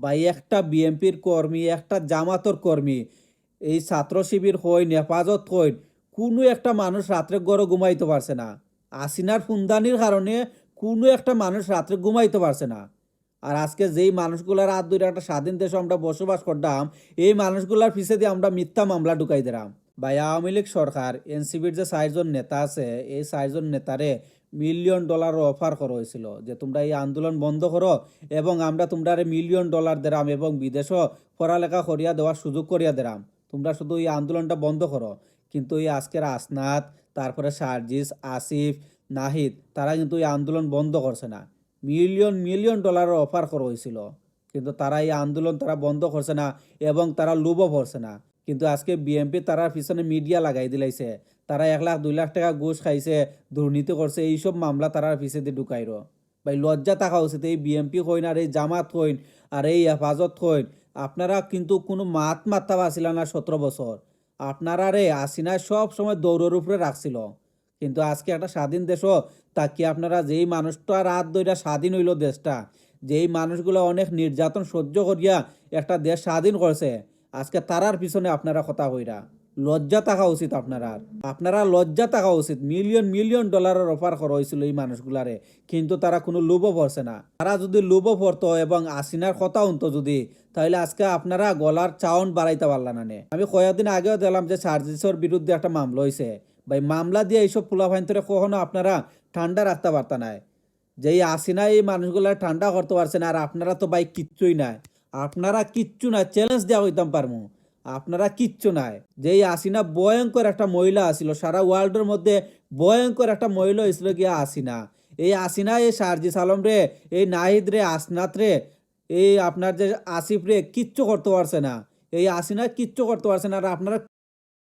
বা একটা বিএমপির কর্মী, একটা জামাতর কর্মী, এই ছাত্র শিবির হইন, হেফাজত হইন, কোনো একটা মানুষ রাত্রে গড়ে ঘুমাইতে পারছে না। আসিনার ফুন্দানির কারণে কোনো একটা মানুষ রাত্রে ঘুমাইতে পারছে না। আর আজকে যেই মানুষগুলার হাত ধরে একটা স্বাধীন দেশে আমরা বসবাস করতাম, এই মানুষগুলার পিছে দিয়ে আমরা মিথ্যা মামলা ঢুকাই দিলাম। বা আওয়ামী লীগ সরকার এনসিপির যে 4জন নেতা আছে, এই 4জন নেতারে মিলিয়ন ডলার অফার করা হয়েছিল যে তোমরা এই আন্দোলন বন্ধ করো এবং আমরা তোমরা মিলিয়ন ডলার দিলাম এবং বিদেশও পড়ালেখা করিয়া দেওয়ার সুযোগ করিয়া দিলাম, তোমরা শুধু এই আন্দোলনটা বন্ধ করো। কিন্তু এই আজকের আসনাত, তারপরে সার্জিস, আসিফ, নাহিদ, তারা কিন্তু এই আন্দোলন বন্ধ করছে না। মিলিয়ন মিলিয়ন ডলারের অফার করা হয়েছিল, কিন্তু তারা এই আন্দোলন তারা বন্ধ করছে না এবং তারা লোভও পড়ছে না। কিন্তু আজকে বিএমপি তারা পিছনে মিডিয়া লাগাই দিলাইছে, তারা 1 লাখ 2 লাখ টাকা ঘুষ খাইছে, দুর্নীতি করছে, এইসব মামলা তারা পিছিয়ে দিয়ে ঢুকাইর। ভাই লজ্জা থাকা উচিত। এই বিএমপি হইন আর এই জামাত হইন আর এই হেফাজত হইন, আপনারা কিন্তু কোনো মাত মাত্তা পাছিল না 17 বছর। আপনারা রে আসিনা সব সময় দৌড়ের উপরে রাখছিল। কিন্তু আজকে একটা স্বাধীন দেশও তাকে আপনারা যেই মানুষটা রাত ধইরা স্বাধীন হইল দেশটা, যেই মানুষগুলো অনেক নির্যাতন সহ্য করিয়া একটা দেশ স্বাধীন করছে, আজকে তারার পিছনে আপনারা কথা হইরা লজ্জা থাকা উচিত। আপনারা লজ্জা থাকা উচিত। মিলিয়ন মিলিয়ন ডলারের অফার করা হয়েছিল এই মানুষগুলারে, কিন্তু তারা কোনো লোভও পড়ছে না। তারা যদি লোভও পড়তো এবং আসিনার কথা হতো যদি, তাহলে আজকে আপনারা গলার চাউন বাড়াইতে পারলা না। আমি কয়েকদিন আগেও দেখলাম যে সার্জিসের বিরুদ্ধে একটা মামলা হয়েছে। ভাই মামলা দিয়ে এইসব পোলাপাইন্তরে কখনো আপনারা ঠান্ডা রাখতে পারতা নাই। যেই আসিনা এই মানুষগুলা ঠান্ডা করতে পারছে না, আর আপনারা তো ভাই কিচ্ছুই নাই। আপনারা কিচ্ছু নাই, চ্যালেঞ্জ দেওয়া হইতাম পারমু। আপনারা কিচ্ছু নাই। যেই আসিনা ভয়ঙ্কর একটা মহিলা আসিল, সারা ওয়ার্ল্ডের মধ্যে ভয়ঙ্কর একটা মহিলা হয়েছিল গিয়া আসিনা। এই আসিনা এই সার্জিস আলম রে, এই নাহিদ রে, আসনাত রে, এই আপনার যে আসিফ রে কিচ্ছু করতে পারছে না। এই আসিনা কিচ্ছু করতে পারছে না। আর আপনারা